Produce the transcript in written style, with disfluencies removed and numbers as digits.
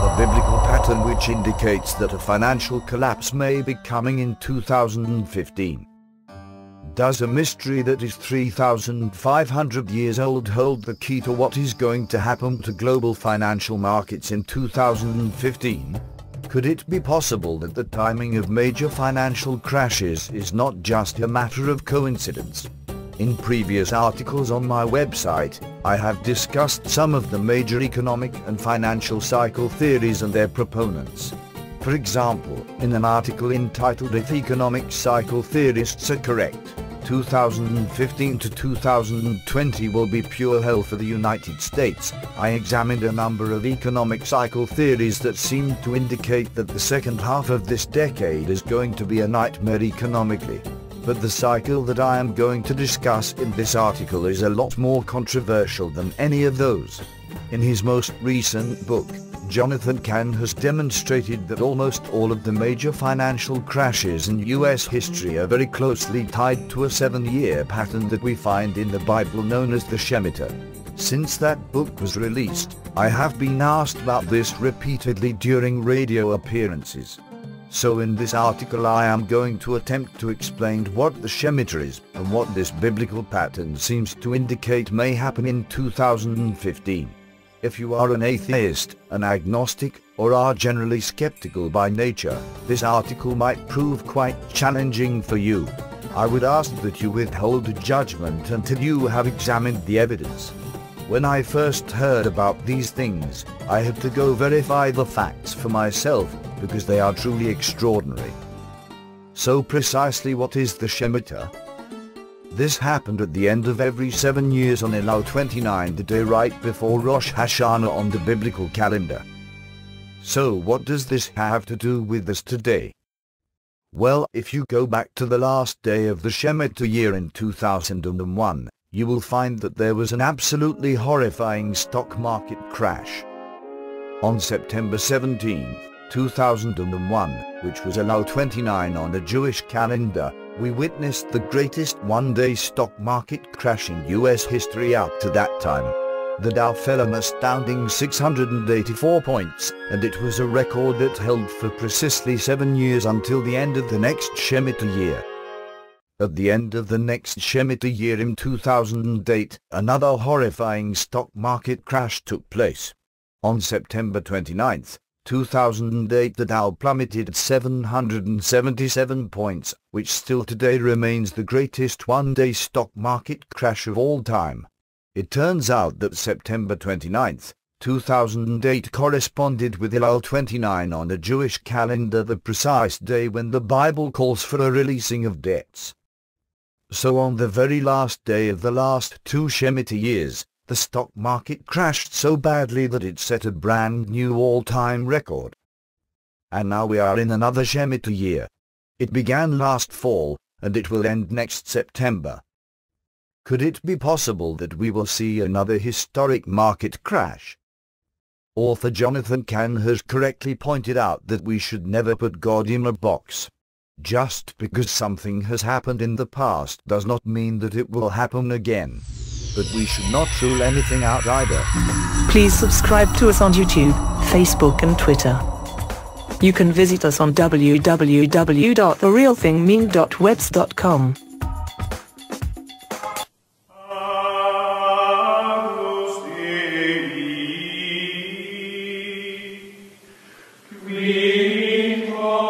a biblical pattern which indicates that a financial collapse may be coming in 2015. Does a mystery that is 3,500 years old hold the key to what is going to happen to global financial markets in 2015? Could it be possible that the timing of major financial crashes is not just a matter of coincidence? In previous articles on my website, I have discussed some of the major economic and financial cycle theories and their proponents. For example, in an article entitled "If Economic Cycle Theorists Are Correct, 2015 to 2020 will be pure hell for the United States," I examined a number of economic cycle theories that seem to indicate that the second half of this decade is going to be a nightmare economically. But the cycle that I am going to discuss in this article is a lot more controversial than any of those. In his most recent book, Jonathan Cahn has demonstrated that almost all of the major financial crashes in US history are very closely tied to a 7-year pattern that we find in the Bible known as the Shemitah. Since that book was released, I have been asked about this repeatedly during radio appearances. So in this article I am going to attempt to explain what the Shemitah is and what this biblical pattern seems to indicate may happen in 2015. If you are an atheist, an agnostic, or are generally skeptical by nature, this article might prove quite challenging for you. I would ask that you withhold judgment until you have examined the evidence. When I first heard about these things, I had to go verify the facts for myself, because they are truly extraordinary. So precisely what is the Shemitah? This happened at the end of every 7 years on Elul 29, the day right before Rosh Hashanah on the biblical calendar. So what does this have to do with us today? Well, if you go back to the last day of the Shemitah year in 2001, you will find that there was an absolutely horrifying stock market crash. On September 17, 2001, which was Elul 29 on the Jewish calendar, we witnessed the greatest one-day stock market crash in US history up to that time. The Dow fell an astounding 684 points, and it was a record that held for precisely 7 years until the end of the next Shemitah year. At the end of the next Shemitah year in 2008, another horrifying stock market crash took place. On September 29, 2008, the Dow plummeted 777 points, which still today remains the greatest one-day stock market crash of all time. It turns out that September 29, 2008 corresponded with Elul 29 on the Jewish calendar, the precise day when the Bible calls for a releasing of debts. So on the very last day of the last 2 Shemitah years, the stock market crashed so badly that it set a brand new all-time record. And now we are in another Shemitah year. It began last fall, and it will end next September. Could it be possible that we will see another historic market crash? Author Jonathan Cahn has correctly pointed out that we should never put God in a box. Just because something has happened in the past does not mean that it will happen again. But we should not rule anything out either. Please subscribe to us on YouTube, Facebook and Twitter. You can visit us on www.therealthingmeme.webs.com.